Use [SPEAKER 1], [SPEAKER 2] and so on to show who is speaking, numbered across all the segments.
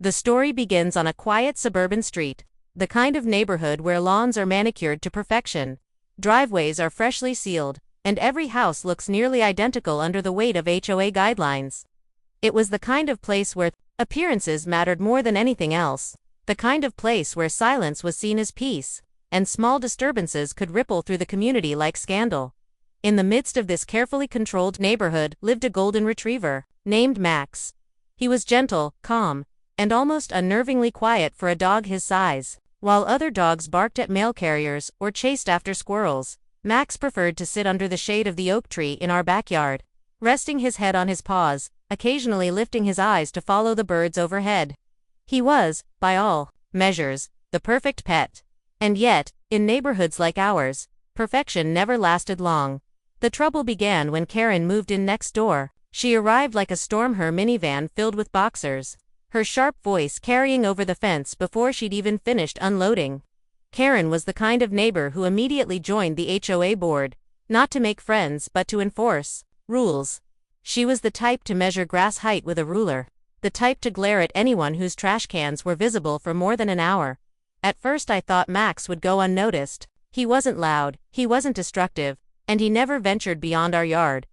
[SPEAKER 1] The story begins on a quiet suburban street, the kind of neighborhood where lawns are manicured to perfection, driveways are freshly sealed, and every house looks nearly identical under the weight of HOA guidelines. It was the kind of place where appearances mattered more than anything else, the kind of place where silence was seen as peace, and small disturbances could ripple through the community like scandal. In the midst of this carefully controlled neighborhood lived a golden retriever, named Max. He was gentle, calm, and almost unnervingly quiet for a dog his size. While other dogs barked at mail carriers or chased after squirrels, Max preferred to sit under the shade of the oak tree in our backyard, resting his head on his paws, occasionally lifting his eyes to follow the birds overhead. He was, by all measures, the perfect pet. And yet, in neighborhoods like ours, perfection never lasted long. The trouble began when Karen moved in next door. She arrived like a storm, her minivan filled with boxers, her sharp voice carrying over the fence before she'd even finished unloading. Karen was the kind of neighbor who immediately joined the HOA board, not to make friends but to enforce rules. She was the type to measure grass height with a ruler, the type to glare at anyone whose trash cans were visible for more than an hour. At first I thought Max would go unnoticed. He wasn't loud, he wasn't destructive, and he never ventured beyond our yard.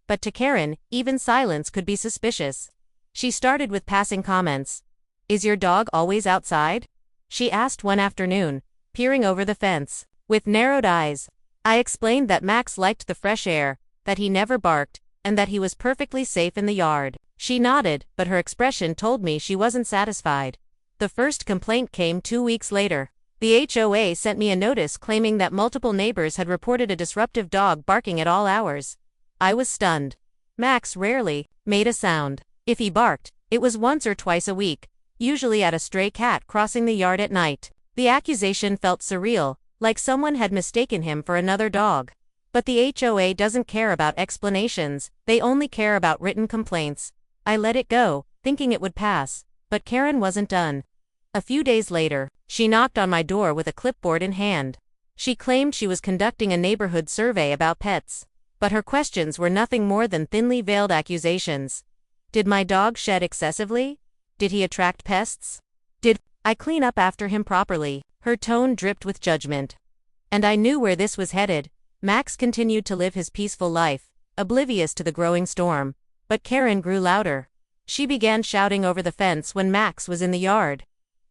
[SPEAKER 1] But to Karen, even silence could be suspicious. She started with passing comments. "Is your dog always outside?" she asked one afternoon, peering over the fence, with narrowed eyes. I explained that Max liked the fresh air, that he never barked, and that he was perfectly safe in the yard. She nodded, but her expression told me she wasn't satisfied. The first complaint came 2 weeks later. The HOA sent me a notice claiming that multiple neighbors had reported a disruptive dog barking at all hours. I was stunned. Max rarely made a sound. If he barked, it was once or twice a week, usually at a stray cat crossing the yard at night. The accusation felt surreal, like someone had mistaken him for another dog. But the HOA doesn't care about explanations, they only care about written complaints. I let it go, thinking it would pass, but Karen wasn't done. A few days later, she knocked on my door with a clipboard in hand. She claimed she was conducting a neighborhood survey about pets, but her questions were nothing more than thinly veiled accusations. Did my dog shed excessively? Did he attract pests? Did I clean up after him properly? Her tone dripped with judgment. And I knew where this was headed. Max continued to live his peaceful life, oblivious to the growing storm. But Karen grew louder. She began shouting over the fence when Max was in the yard.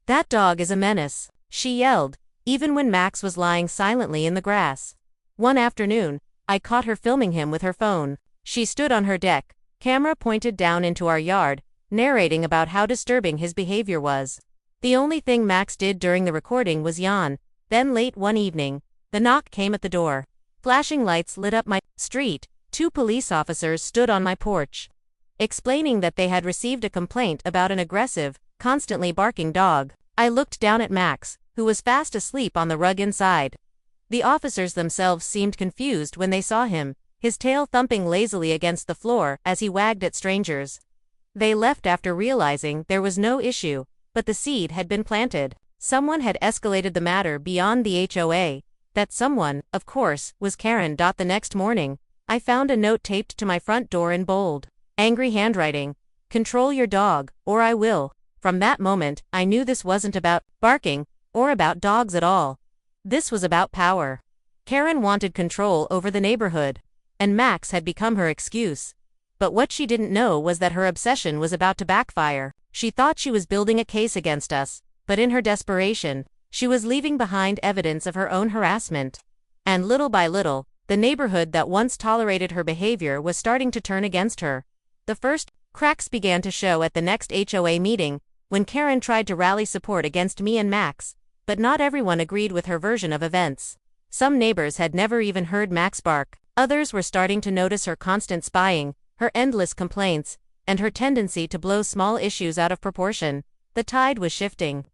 [SPEAKER 1] "That dog is a menace," she yelled, even when Max was lying silently in the grass. One afternoon, I caught her filming him with her phone. She stood on her deck, camera pointed down into our yard, narrating about how disturbing his behavior was. The only thing Max did during the recording was yawn. Then late one evening, the knock came at the door. Flashing lights lit up my street. 2 police officers stood on my porch, explaining that they had received a complaint about an aggressive, constantly barking dog. I looked down at Max, who was fast asleep on the rug inside. The officers themselves seemed confused when they saw him, his tail thumping lazily against the floor as he wagged at strangers. They left after realizing there was no issue, but the seed had been planted. Someone had escalated the matter beyond the HOA. That someone, of course, was Karen. The next morning, I found a note taped to my front door in bold, angry handwriting. "Control your dog, or I will." From that moment, I knew this wasn't about barking, or about dogs at all. This was about power. Karen wanted control over the neighborhood, and Max had become her excuse. But what she didn't know was that her obsession was about to backfire. She thought she was building a case against us, but in her desperation, she was leaving behind evidence of her own harassment. And little by little, the neighborhood that once tolerated her behavior was starting to turn against her. The first cracks began to show at the next HOA meeting, when Karen tried to rally support against me and Max, but not everyone agreed with her version of events. Some neighbors had never even heard Max bark. Others were starting to notice her constant spying, her endless complaints, and her tendency to blow small issues out of proportion. The tide was shifting.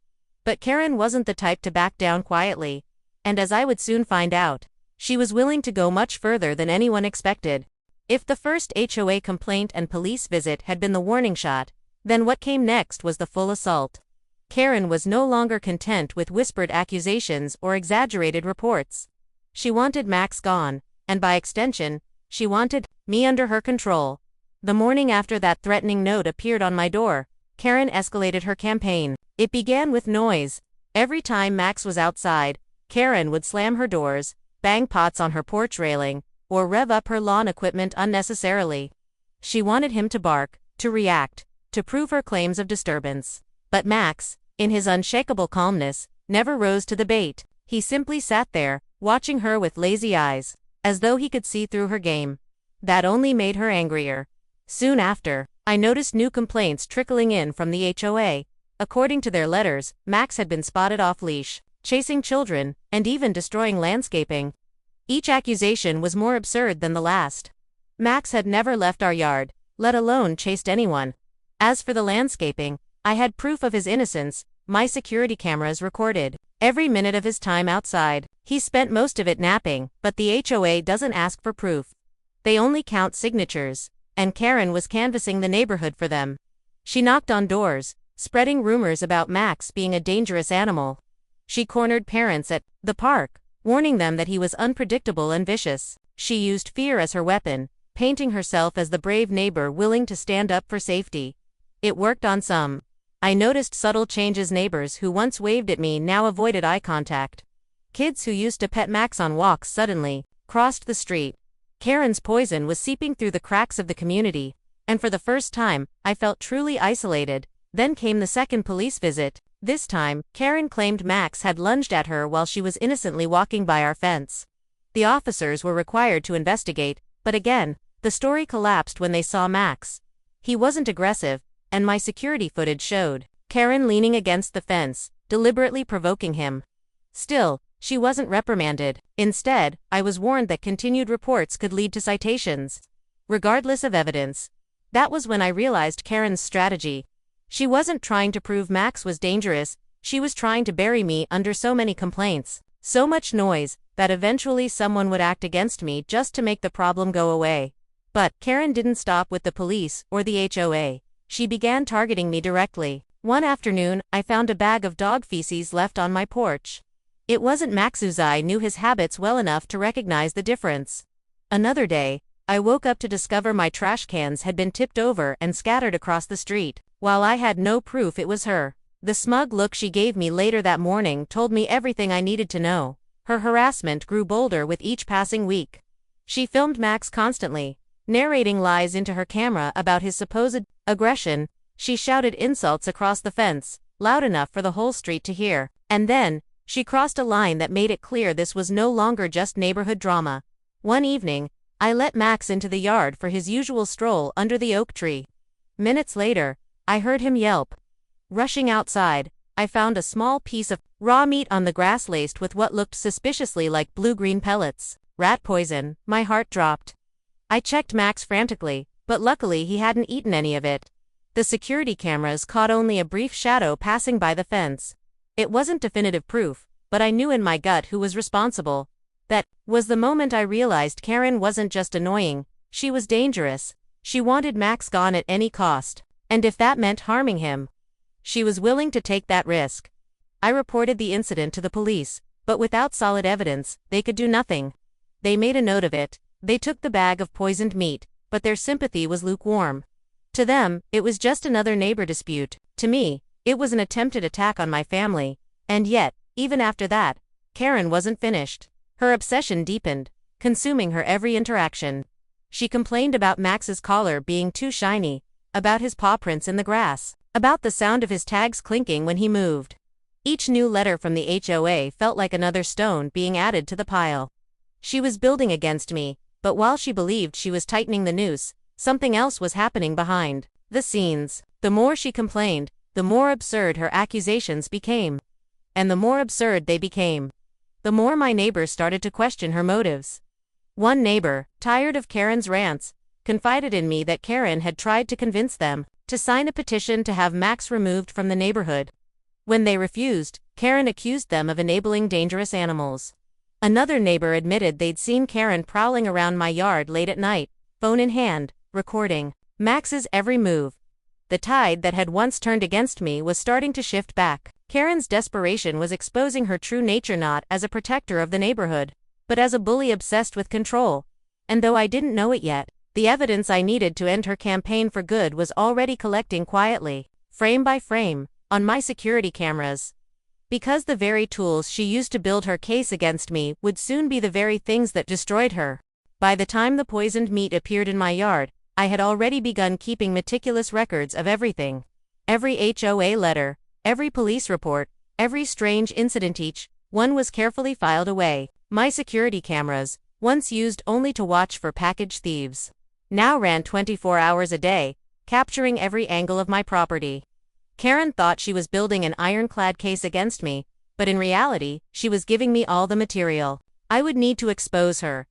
[SPEAKER 1] But Karen wasn't the type to back down quietly, and as I would soon find out, she was willing to go much further than anyone expected. If the first HOA complaint and police visit had been the warning shot, then what came next was the full assault. Karen was no longer content with whispered accusations or exaggerated reports. She wanted Max gone, and by extension, she wanted me under her control. The morning after that threatening note appeared on my door, Karen escalated her campaign. It began with noise. Every time Max was outside, Karen would slam her doors, bang pots on her porch railing, or rev up her lawn equipment unnecessarily. She wanted him to bark, to react, to prove her claims of disturbance. But Max, in his unshakable calmness, never rose to the bait. He simply sat there, watching her with lazy eyes, as though he could see through her game. That only made her angrier. Soon after, I noticed new complaints trickling in from the HOA. According to their letters, Max had been spotted off-leash, chasing children, and even destroying landscaping. Each accusation was more absurd than the last. Max had never left our yard, let alone chased anyone. As for the landscaping, I had proof of his innocence. My security cameras recorded every minute of his time outside. He spent most of it napping, but the HOA doesn't ask for proof. They only count signatures, and Karen was canvassing the neighborhood for them. She knocked on doors, spreading rumors about Max being a dangerous animal. She cornered parents at the park, warning them that he was unpredictable and vicious. She used fear as her weapon, painting herself as the brave neighbor willing to stand up for safety. It worked on some. I noticed subtle changes. Neighbors who once waved at me now avoided eye contact. Kids who used to pet Max on walks suddenly crossed the street. Karen's poison was seeping through the cracks of the community, and for the first time, I felt truly isolated. Then came the second police visit. This time, Karen claimed Max had lunged at her while she was innocently walking by our fence. The officers were required to investigate, but again, the story collapsed when they saw Max. He wasn't aggressive, and my security footage showed Karen leaning against the fence, deliberately provoking him. Still, she wasn't reprimanded. Instead, I was warned that continued reports could lead to citations, regardless of evidence. That was when I realized Karen's strategy. She wasn't trying to prove Max was dangerous, she was trying to bury me under so many complaints, so much noise, that eventually someone would act against me just to make the problem go away. But Karen didn't stop with the police or the HOA. She began targeting me directly. One afternoon, I found a bag of dog feces left on my porch. It wasn't Max's. I knew his habits well enough to recognize the difference. Another day, I woke up to discover my trash cans had been tipped over and scattered across the street. While I had no proof it was her, the smug look she gave me later that morning told me everything I needed to know. Her harassment grew bolder with each passing week. She filmed Max constantly, narrating lies into her camera about his supposed aggression. She shouted insults across the fence, loud enough for the whole street to hear. And then, she crossed a line that made it clear this was no longer just neighborhood drama. One evening, I let Max into the yard for his usual stroll under the oak tree. Minutes later, I heard him yelp. Rushing outside, I found a small piece of raw meat on the grass laced with what looked suspiciously like blue-green pellets. Rat poison. My heart dropped. I checked Max frantically, but luckily he hadn't eaten any of it. The security cameras caught only a brief shadow passing by the fence. It wasn't definitive proof, but I knew in my gut who was responsible. That was the moment I realized Karen wasn't just annoying, she was dangerous. She wanted Max gone at any cost, and if that meant harming him, she was willing to take that risk. I reported the incident to the police, but without solid evidence, they could do nothing. They made a note of it. They took the bag of poisoned meat, but their sympathy was lukewarm. To them, it was just another neighbor dispute. To me, it was an attempted attack on my family. And yet, even after that, Karen wasn't finished. Her obsession deepened, consuming her every interaction. She complained about Max's collar being too shiny, about his paw prints in the grass, about the sound of his tags clinking when he moved. Each new letter from the HOA felt like another stone being added to the pile. She was building against me, but while she believed she was tightening the noose, something else was happening behind the scenes. The more she complained, the more absurd her accusations became. And the more absurd they became, the more my neighbors started to question her motives. One neighbor, tired of Karen's rants, confided in me that Karen had tried to convince them to sign a petition to have Max removed from the neighborhood. When they refused, Karen accused them of enabling dangerous animals. Another neighbor admitted they'd seen Karen prowling around my yard late at night, phone in hand, recording Max's every move. The tide that had once turned against me was starting to shift back. Karen's desperation was exposing her true nature, not as a protector of the neighborhood, but as a bully obsessed with control. And though I didn't know it yet, the evidence I needed to end her campaign for good was already collecting quietly. frame by frame, on my security cameras. Because the very tools she used to build her case against me would soon be the very things that destroyed her. By the time the poisoned meat appeared in my yard, I had already begun keeping meticulous records of everything. Every HOA letter, every police report, every strange incident, each one was carefully filed away. My security cameras, once used only to watch for package thieves, now ran 24 hours a day, capturing every angle of my property. Karen thought she was building an ironclad case against me, but in reality, she was giving me all the material I would need to expose her.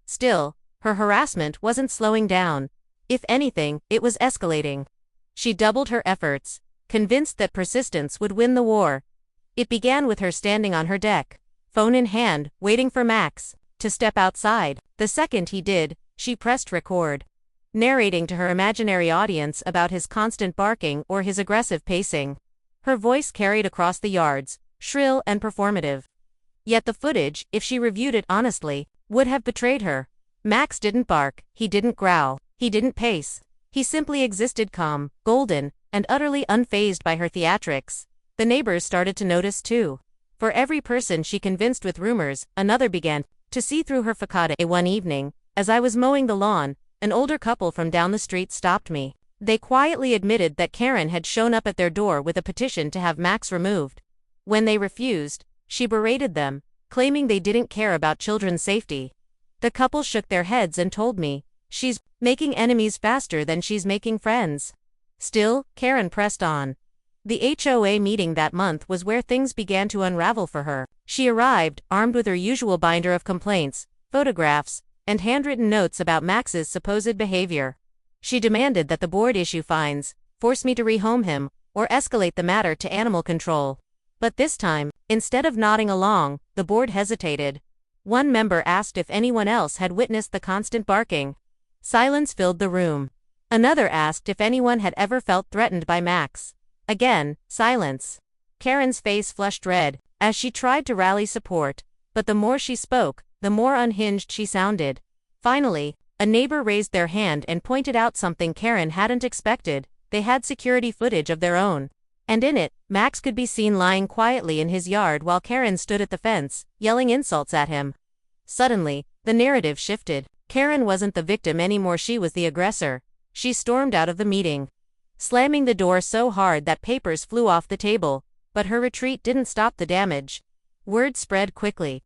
[SPEAKER 1] Still, her harassment wasn't slowing down. If anything, it was escalating. She doubled her efforts, convinced that persistence would win the war. It began with her standing on her deck, phone in hand, waiting for Max to step outside. The second he did, she pressed record, narrating to her imaginary audience about his constant barking or his aggressive pacing. Her voice carried across the yards, shrill and performative. Yet the footage, if she reviewed it honestly, would have betrayed her. Max didn't bark, he didn't growl, he didn't pace. He simply existed calm, golden, and utterly unfazed by her theatrics. The neighbors started to notice too. For every person she convinced with rumors, another began to see through her facade. One evening, as I was mowing the lawn, an older couple from down the street stopped me. They quietly admitted that Karen had shown up at their door with a petition to have Max removed. When they refused, she berated them, claiming they didn't care about children's safety. The couple shook their heads and told me, "She's making enemies faster than she's making friends." Still, Karen pressed on. The HOA meeting that month was where things began to unravel for her. She arrived, armed with her usual binder of complaints, photographs, and handwritten notes about Max's supposed behavior. She demanded that the board issue fines, force me to rehome him, or escalate the matter to animal control. But this time, instead of nodding along, the board hesitated. One member asked if anyone else had witnessed the constant barking. Silence filled the room. Another asked if anyone had ever felt threatened by Max. Again, silence. Karen's face flushed red as she tried to rally support, but the more she spoke, the more unhinged she sounded. Finally, a neighbor raised their hand and pointed out something Karen hadn't expected. They had security footage of their own. And in it, Max could be seen lying quietly in his yard while Karen stood at the fence, yelling insults at him. Suddenly, the narrative shifted. Karen wasn't the victim anymore, she was the aggressor. She stormed out of the meeting, slamming the door so hard that papers flew off the table, but her retreat didn't stop the damage. Word spread quickly.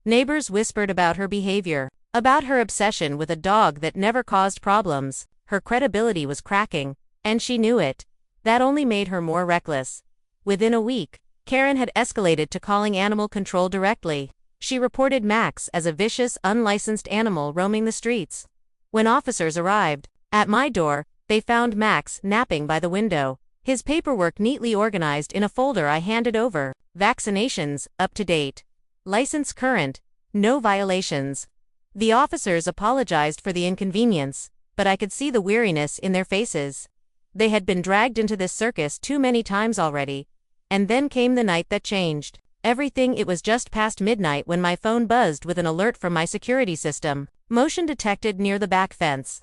[SPEAKER 1] Neighbors whispered about her behavior, about her obsession with a dog that never caused problems. Her credibility was cracking, and she knew it. That only made her more reckless. Within a week, Karen had escalated to calling animal control directly. She reported Max as a vicious, unlicensed animal roaming the streets. When officers arrived at my door, they found Max napping by the window, his paperwork neatly organized in a folder I handed over. Vaccinations, up to date. License current, no violations. The officers apologized for the inconvenience, but I could see the weariness in their faces. They had been dragged into this circus too many times already. And then came the night that changed everything. It was just past midnight when my phone buzzed with an alert from my security system. Motion detected near the back fence.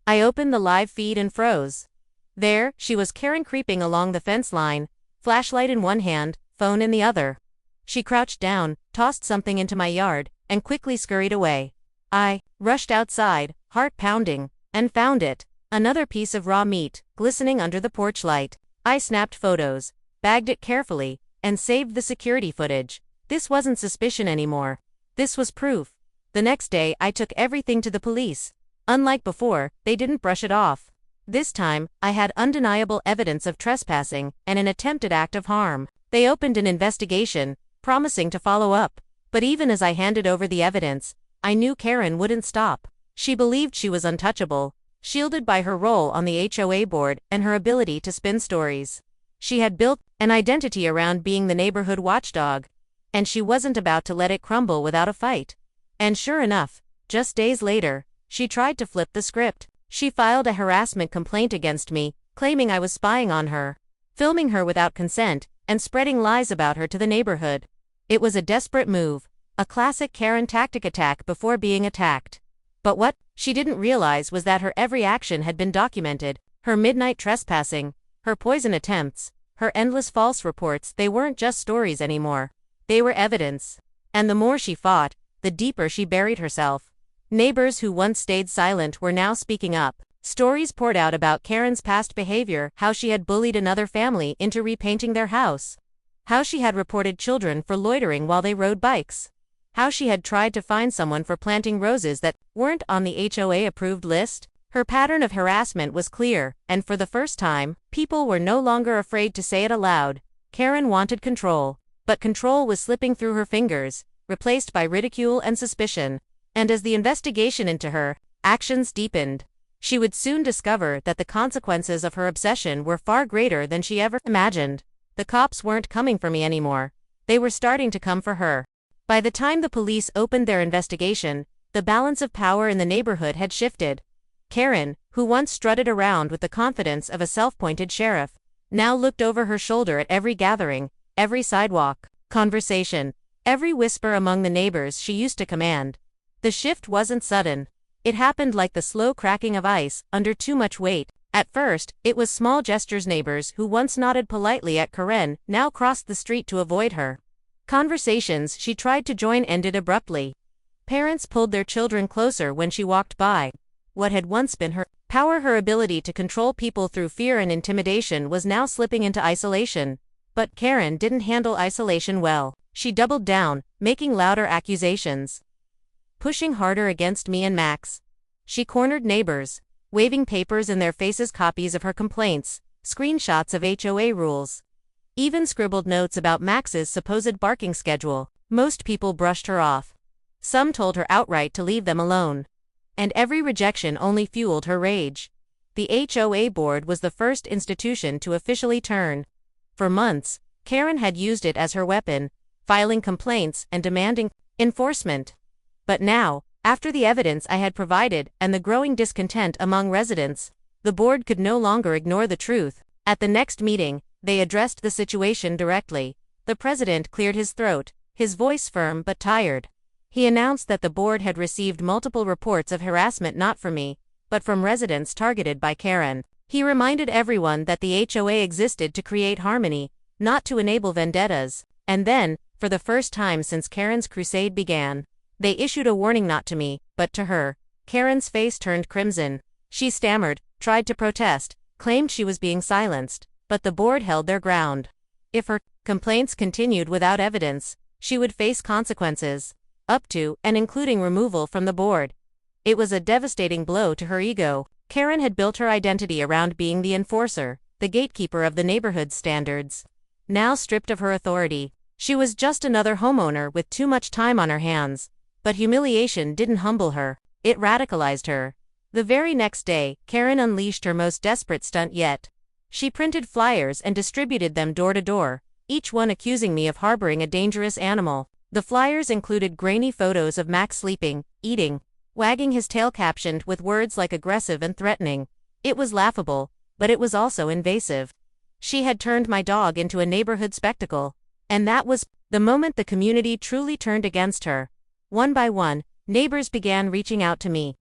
[SPEAKER 1] I opened the live feed and froze. There, she was, Karen, creeping along the fence line, flashlight in one hand, phone in the other. She crouched down, tossed something into my yard, and quickly scurried away. I rushed outside, heart pounding, and found it. Another piece of raw meat, glistening under the porch light. I snapped photos, bagged it carefully, and saved the security footage. This wasn't suspicion anymore. This was proof. The next day, I took everything to the police. Unlike before, they didn't brush it off. This time, I had undeniable evidence of trespassing and an attempted act of harm. They opened an investigation, promising to follow up. But even as I handed over the evidence, I knew Karen wouldn't stop. She believed she was untouchable, shielded by her role on the HOA board and her ability to spin stories. She had built an identity around being the neighborhood watchdog, and she wasn't about to let it crumble without a fight. And sure enough, just days later, she tried to flip the script. She filed a harassment complaint against me, claiming I was spying on her, filming her without consent, and spreading lies about her to the neighborhood. It was a desperate move, a classic Karen tactic: attack before being attacked. But what she didn't realize was that her every action had been documented. Her midnight trespassing, Her poison attempts, her endless false reports, they weren't just stories anymore. They were evidence. And the more she fought, the deeper she buried herself. Neighbors who once stayed silent were now speaking up. Stories poured out about Karen's past behavior, how she had bullied another family into repainting their house, how she had reported children for loitering while they rode bikes, how she had tried to find someone for planting roses that weren't on the HOA-approved list. Her pattern of harassment was clear, and for the first time, people were no longer afraid to say it aloud. Karen wanted control, but control was slipping through her fingers, replaced by ridicule and suspicion. And as the investigation into her actions deepened, she would soon discover that the consequences of her obsession were far greater than she ever imagined. The cops weren't coming for me anymore. They were starting to come for her. By the time the police opened their investigation, the balance of power in the neighborhood had shifted. Karen, who once strutted around with the confidence of a self-appointed sheriff, now looked over her shoulder at every gathering, every sidewalk conversation, every whisper among the neighbors she used to command. The shift wasn't sudden. It happened like the slow cracking of ice under too much weight. At first, it was small gestures. Neighbors who once nodded politely at Karen now crossed the street to avoid her. Conversations she tried to join ended abruptly. Parents pulled their children closer when she walked by. What had once been her power, her ability to control people through fear and intimidation, was now slipping into isolation. But Karen didn't handle isolation well. She doubled down, making louder accusations, pushing harder against me and Max. She cornered neighbors, waving papers in their faces, copies of her complaints, screenshots of HOA rules, even scribbled notes about Max's supposed barking schedule. Most people brushed her off. Some told her outright to leave them alone. And every rejection only fueled her rage. The HOA board was the first institution to officially turn. For months, Karen had used it as her weapon, filing complaints and demanding enforcement. But now, after the evidence I had provided and the growing discontent among residents, the board could no longer ignore the truth. At the next meeting, they addressed the situation directly. The president cleared his throat, his voice firm but tired. He announced that the board had received multiple reports of harassment, not from me, but from residents targeted by Karen. He reminded everyone that the HOA existed to create harmony, not to enable vendettas. And then, for the first time since Karen's crusade began, they issued a warning, not to me, but to her. Karen's face turned crimson. She stammered, tried to protest, claimed she was being silenced, but the board held their ground. If her complaints continued without evidence, she would face consequences, up to and including removal from the board. It was a devastating blow to her ego. Karen had built her identity around being the enforcer, the gatekeeper of the neighborhood's standards. Now stripped of her authority, she was just another homeowner with too much time on her hands. But humiliation didn't humble her, it radicalized her. The very next day, Karen unleashed her most desperate stunt yet. She printed flyers and distributed them door to door, each one accusing me of harboring a dangerous animal. The flyers included grainy photos of Max sleeping, eating, wagging his tail, captioned with words like aggressive and threatening. It was laughable, but it was also invasive. She had turned my dog into a neighborhood spectacle. And that was the moment the community truly turned against her. One by one, neighbors began reaching out to me.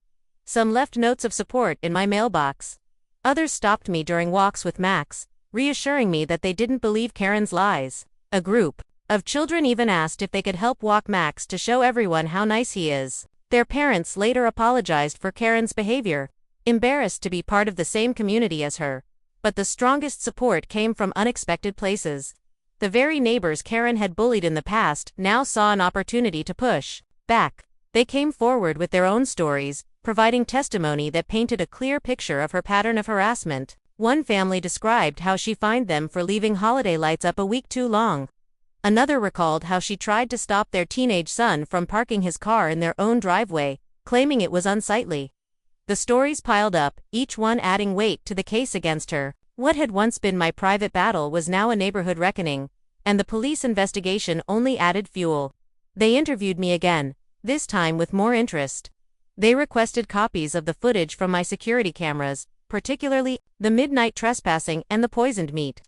[SPEAKER 1] Some left notes of support in my mailbox. Others stopped me during walks with Max, reassuring me that they didn't believe Karen's lies. A group of children even asked if they could help walk Max to show everyone how nice he is. Their parents later apologized for Karen's behavior, embarrassed to be part of the same community as her. But the strongest support came from unexpected places. The very neighbors Karen had bullied in the past now saw an opportunity to push back. They came forward with their own stories, providing testimony that painted a clear picture of her pattern of harassment. One family described how she fined them for leaving holiday lights up a week too long. Another recalled how she tried to stop their teenage son from parking his car in their own driveway, claiming it was unsightly. The stories piled up, each one adding weight to the case against her. What had once been my private battle was now a neighborhood reckoning, and the police investigation only added fuel. They interviewed me again, this time with more interest. They requested copies of the footage from my security cameras, particularly the midnight trespassing and the poisoned meat.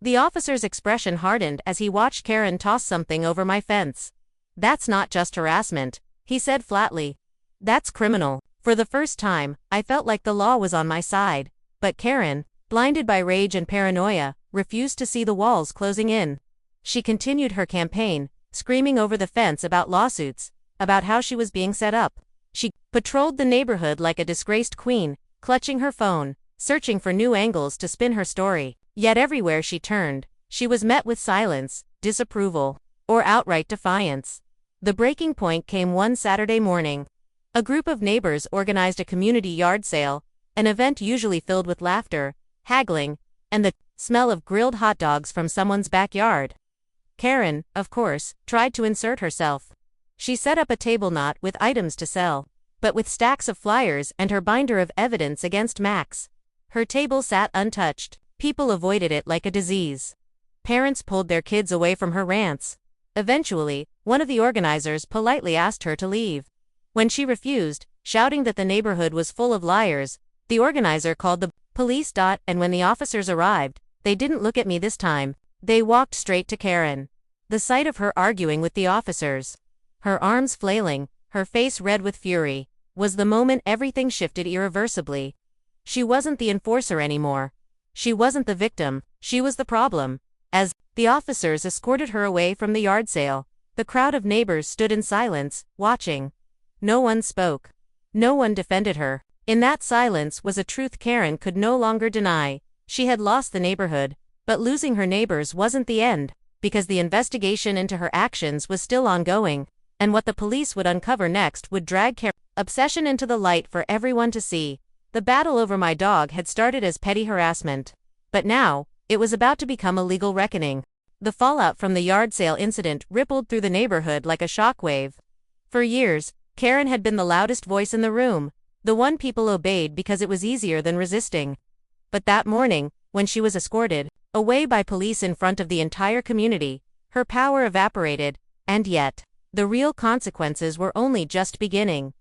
[SPEAKER 1] The officer's expression hardened as he watched Karen toss something over my fence. "That's not just harassment," he said flatly. "That's criminal." For the first time, I felt like the law was on my side. But Karen, blinded by rage and paranoia, refused to see the walls closing in. She continued her campaign, screaming over the fence about lawsuits, about how she was being set up. She patrolled the neighborhood like a disgraced queen, clutching her phone, searching for new angles to spin her story. Yet everywhere she turned, she was met with silence, disapproval, or outright defiance. The breaking point came one Saturday morning. A group of neighbors organized a community yard sale, an event usually filled with laughter, haggling, and the smell of grilled hot dogs from someone's backyard. Karen, of course, tried to insert herself. She set up a table not with items to sell, but with stacks of flyers and her binder of evidence against Max. Her table sat untouched. People avoided it like a disease. Parents pulled their kids away from her rants. Eventually, one of the organizers politely asked her to leave. When she refused, shouting that the neighborhood was full of liars, the organizer called the police. And when the officers arrived, they didn't look at me this time. They walked straight to Karen. The sight of her arguing with the officers, her arms flailing, her face red with fury, was the moment everything shifted irreversibly. She wasn't the enforcer anymore. She wasn't the victim, she was the problem. As the officers escorted her away from the yard sale, the crowd of neighbors stood in silence, watching. No one spoke. No one defended her. In that silence was a truth Karen could no longer deny. She had lost the neighborhood, but losing her neighbors wasn't the end, because the investigation into her actions was still ongoing, and what the police would uncover next would drag Karen's obsession into the light for everyone to see. The battle over my dog had started as petty harassment, but now, it was about to become a legal reckoning. The fallout from the yard sale incident rippled through the neighborhood like a shockwave. For years, Karen had been the loudest voice in the room, the one people obeyed because it was easier than resisting. But that morning, when she was escorted away by police in front of the entire community, her power evaporated, and yet, the real consequences were only just beginning.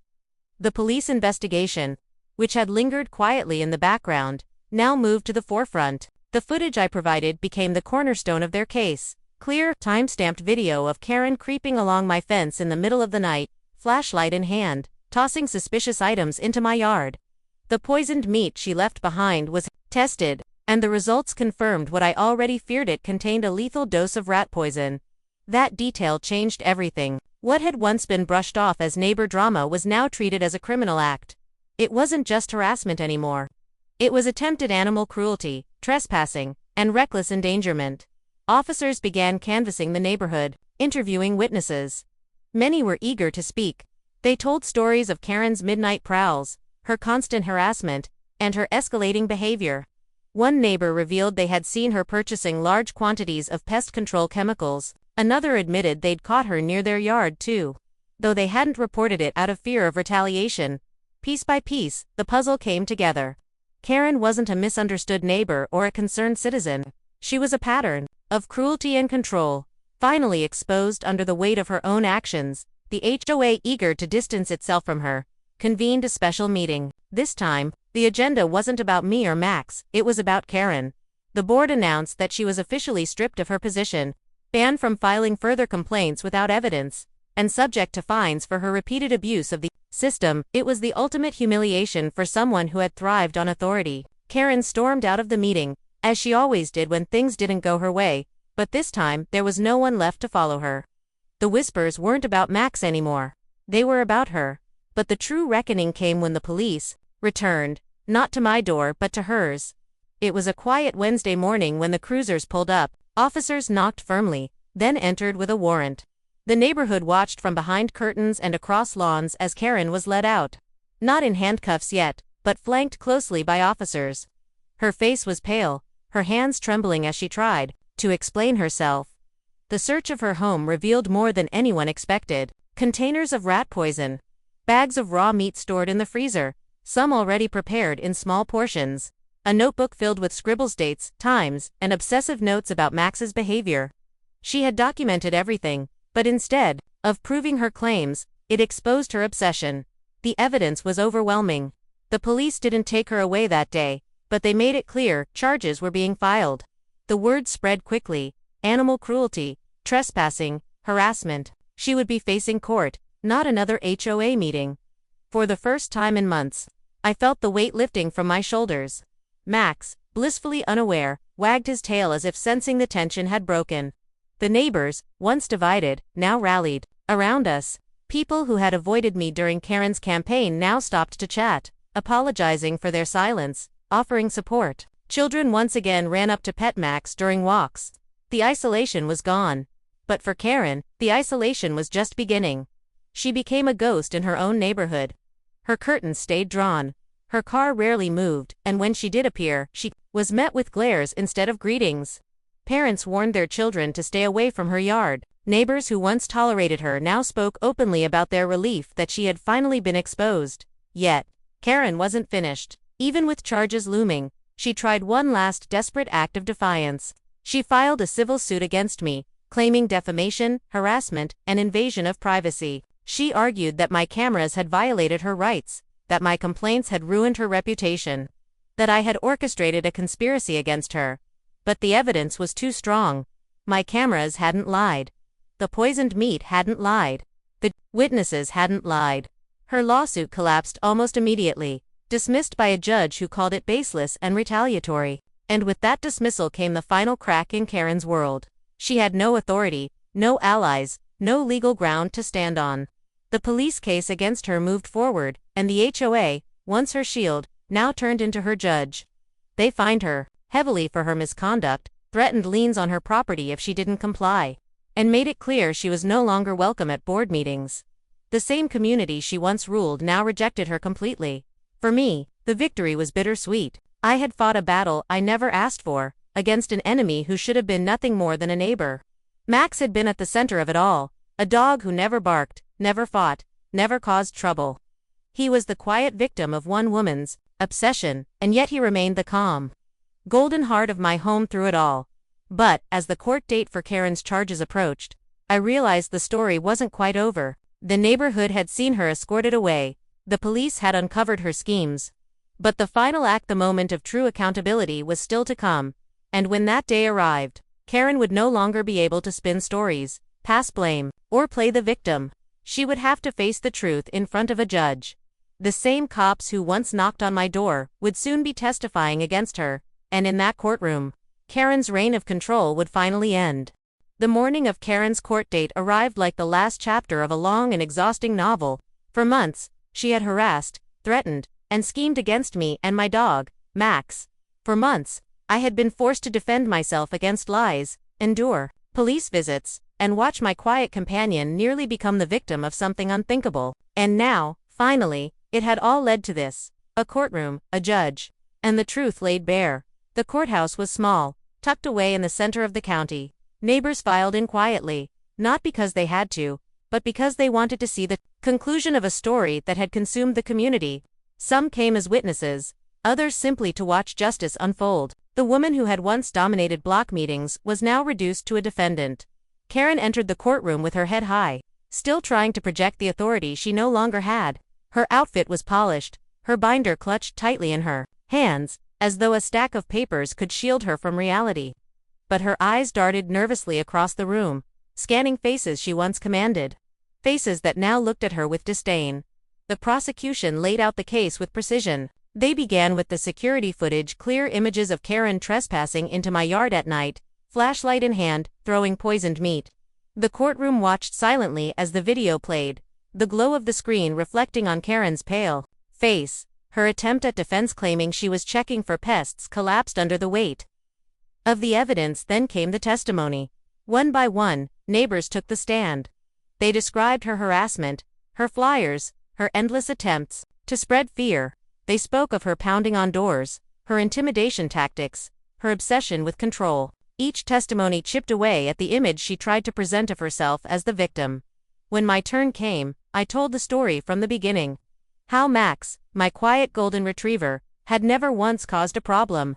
[SPEAKER 1] The police investigation, which had lingered quietly in the background, now moved to the forefront. The footage I provided became the cornerstone of their case. Clear, time-stamped video of Karen creeping along my fence in the middle of the night, flashlight in hand, tossing suspicious items into my yard. The poisoned meat she left behind was tested, and the results confirmed what I already feared: it contained a lethal dose of rat poison. That detail changed everything. What had once been brushed off as neighbor drama was now treated as a criminal act. It wasn't just harassment anymore. It was attempted animal cruelty, trespassing, and reckless endangerment. Officers began canvassing the neighborhood, interviewing witnesses. Many were eager to speak. They told stories of Karen's midnight prowls, her constant harassment, and her escalating behavior. One neighbor revealed they had seen her purchasing large quantities of pest control chemicals. Another admitted they'd caught her near their yard too, though they hadn't reported it out of fear of retaliation. Piece by piece, the puzzle came together. Karen wasn't a misunderstood neighbor or a concerned citizen. She was a pattern of cruelty and control, finally exposed under the weight of her own actions. The HOA, eager to distance itself from her, convened a special meeting. This time, the agenda wasn't about me or Max, it was about Karen. The board announced that she was officially stripped of her position, banned from filing further complaints without evidence, and subject to fines for her repeated abuse of the system. It was the ultimate humiliation for someone who had thrived on authority. Karen stormed out of the meeting, as she always did when things didn't go her way, but this time there was no one left to follow her. The whispers weren't about Max anymore. They were about her. But the true reckoning came when the police returned, not to my door but to hers. It was a quiet Wednesday morning when the cruisers pulled up. Officers knocked firmly, then entered with a warrant. The neighborhood watched from behind curtains and across lawns as Karen was led out. Not in handcuffs yet, but flanked closely by officers. Her face was pale, her hands trembling as she tried to explain herself. The search of her home revealed more than anyone expected. Containers of rat poison. Bags of raw meat stored in the freezer, some already prepared in small portions. A notebook filled with scribbles, dates, times, and obsessive notes about Max's behavior. She had documented everything, but instead of proving her claims, it exposed her obsession. The evidence was overwhelming. The police didn't take her away that day, but they made it clear charges were being filed. The word spread quickly: animal cruelty, trespassing, harassment. She would be facing court, not another HOA meeting. For the first time in months, I felt the weight lifting from my shoulders. Max, blissfully unaware, wagged his tail as if sensing the tension had broken. The neighbors, once divided, now rallied around us. People who had avoided me during Karen's campaign now stopped to chat, apologizing for their silence, offering support. Children once again ran up to pet Max during walks. The isolation was gone. But for Karen, the isolation was just beginning. She became a ghost in her own neighborhood. Her curtains stayed drawn. Her car rarely moved, and when she did appear, she was met with glares instead of greetings. Parents warned their children to stay away from her yard. Neighbors who once tolerated her now spoke openly about their relief that she had finally been exposed. Yet, Karen wasn't finished. Even with charges looming, she tried one last desperate act of defiance. She filed a civil suit against me, claiming defamation, harassment, and invasion of privacy. She argued that my cameras had violated her rights, that my complaints had ruined her reputation, that I had orchestrated a conspiracy against her. But the evidence was too strong. My cameras hadn't lied. The poisoned meat hadn't lied. The witnesses hadn't lied. Her lawsuit collapsed almost immediately, dismissed by a judge who called it baseless and retaliatory. And with that dismissal came the final crack in Karen's world. She had no authority, no allies, no legal ground to stand on. The police case against her moved forward, and the HOA, once her shield, now turned into her judge. They fined her heavily for her misconduct, threatened liens on her property if she didn't comply, and made it clear she was no longer welcome at board meetings. The same community she once ruled now rejected her completely. For me, the victory was bittersweet. I had fought a battle I never asked for, against an enemy who should have been nothing more than a neighbor. Max had been at the center of it all, a dog who never barked, never fought, never caused trouble. He was the quiet victim of one woman's obsession, and yet he remained the calm, golden heart of my home through it all. But, as the court date for Karen's charges approached, I realized the story wasn't quite over. The neighborhood had seen her escorted away. The police had uncovered her schemes. But the final act, the moment of true accountability, was still to come. And when that day arrived, Karen would no longer be able to spin stories, pass blame, or play the victim. She would have to face the truth in front of a judge. The same cops who once knocked on my door would soon be testifying against her, and in that courtroom, Karen's reign of control would finally end. The morning of Karen's court date arrived like the last chapter of a long and exhausting novel. For months, she had harassed, threatened, and schemed against me and my dog, Max. For months, I had been forced to defend myself against lies, endure police visits, and watch my quiet companion nearly become the victim of something unthinkable. And now, finally, it had all led to this. A courtroom, a judge, and the truth laid bare. The courthouse was small, tucked away in the center of the county. Neighbors filed in quietly, not because they had to, but because they wanted to see the conclusion of a story that had consumed the community. Some came as witnesses, others simply to watch justice unfold. The woman who had once dominated block meetings was now reduced to a defendant. Karen entered the courtroom with her head high, still trying to project the authority she no longer had. Her outfit was polished, her binder clutched tightly in her hands, as though a stack of papers could shield her from reality. But her eyes darted nervously across the room, scanning faces she once commanded. Faces that now looked at her with disdain. The prosecution laid out the case with precision. They began with the security footage, clear images of Karen trespassing into my yard at night, flashlight in hand, throwing poisoned meat. The courtroom watched silently as the video played, the glow of the screen reflecting on Karen's pale face. Her attempt at defense, claiming she was checking for pests, collapsed under the weight of the evidence. Then came the testimony. One by one, neighbors took the stand. They described her harassment, her flyers, her endless attempts to spread fear. They spoke of her pounding on doors, her intimidation tactics, her obsession with control. Each testimony chipped away at the image she tried to present of herself as the victim. When my turn came, I told the story from the beginning. How Max, my quiet golden retriever, had never once caused a problem.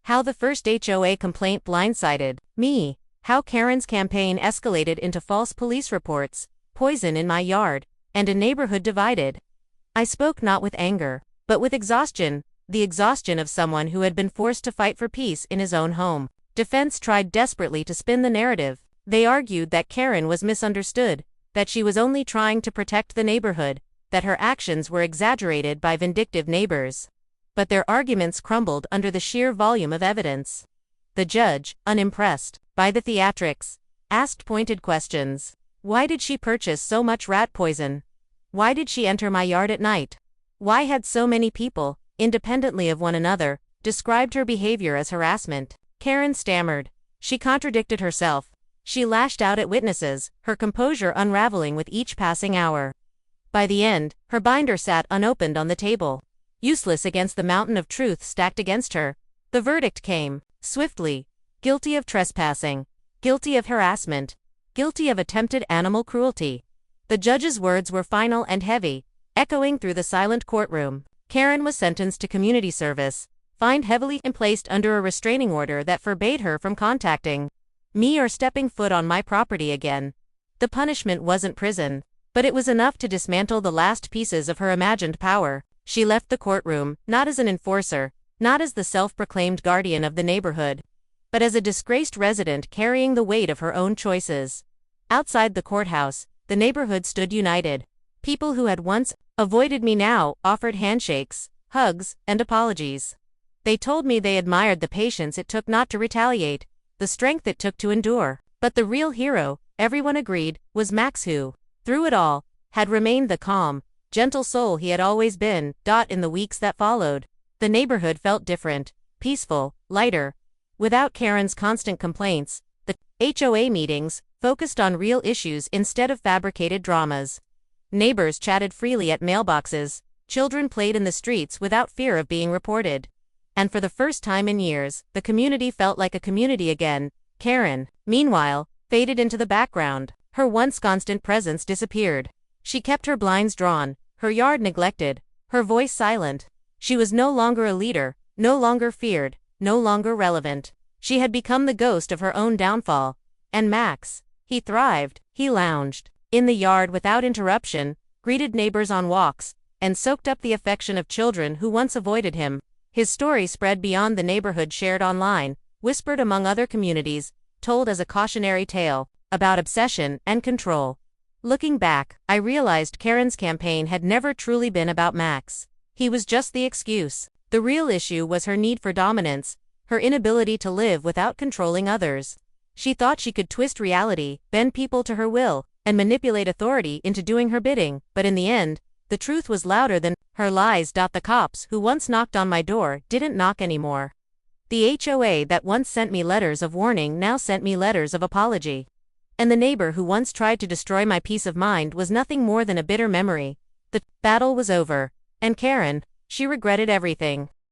[SPEAKER 1] How the first HOA complaint blindsided me. How Karen's campaign escalated into false police reports, poison in my yard, and a neighborhood divided. I spoke not with anger, but with exhaustion, the exhaustion of someone who had been forced to fight for peace in his own home. Defense tried desperately to spin the narrative. They argued that Karen was misunderstood, that she was only trying to protect the neighborhood, that her actions were exaggerated by vindictive neighbors. but their arguments crumbled under the sheer volume of evidence. The judge, unimpressed by the theatrics, asked pointed questions. Why did she purchase so much rat poison? Why did she enter my yard at night? Why had so many people, independently of one another, described her behavior as harassment? Karen stammered. She contradicted herself. She lashed out at witnesses, her composure unraveling with each passing hour. By the end, her binder sat unopened on the table. Useless against the mountain of truth stacked against her. The verdict came, swiftly. Guilty of trespassing. Guilty of harassment. Guilty of attempted animal cruelty. The judge's words were final and heavy, echoing through the silent courtroom. Karen was sentenced to community service, fined heavily and placed under a restraining order that forbade her from contacting me or stepping foot on my property again. The punishment wasn't prison, but it was enough to dismantle the last pieces of her imagined power. She left the courtroom, not as an enforcer, not as the self-proclaimed guardian of the neighborhood, but as a disgraced resident carrying the weight of her own choices. Outside the courthouse, the neighborhood stood united. People who had once avoided me now offered handshakes, hugs, and apologies. They told me they admired the patience it took not to retaliate, the strength it took to endure. But the real hero, everyone agreed, was Max, who, through it all, had remained the calm, gentle soul he had always been. In the weeks that followed, the neighborhood felt different, peaceful, lighter. Without Karen's constant complaints, the HOA meetings focused on real issues instead of fabricated dramas. Neighbors chatted freely at mailboxes, children played in the streets without fear of being reported. And for the first time in years, the community felt like a community again. Karen, meanwhile, faded into the background. Her once constant presence disappeared. She kept her blinds drawn, her yard neglected, her voice silent. She was no longer a leader, no longer feared, no longer relevant. She had become the ghost of her own downfall. And Max, he thrived, he lounged in the yard without interruption, greeted neighbors on walks, and soaked up the affection of children who once avoided him. His story spread beyond the neighborhood, shared online, whispered among other communities, told as a cautionary tale about obsession and control. Looking back, I realized Karen's campaign had never truly been about Max. He was just the excuse. The real issue was her need for dominance, her inability to live without controlling others. She thought she could twist reality, bend people to her will, and manipulate authority into doing her bidding, but in the end, the truth was louder than her lies. The cops who once knocked on my door didn't knock anymore. The HOA that once sent me letters of warning now sent me letters of apology. And the neighbor who once tried to destroy my peace of mind was nothing more than a bitter memory. The battle was over. And Karen, she regretted everything.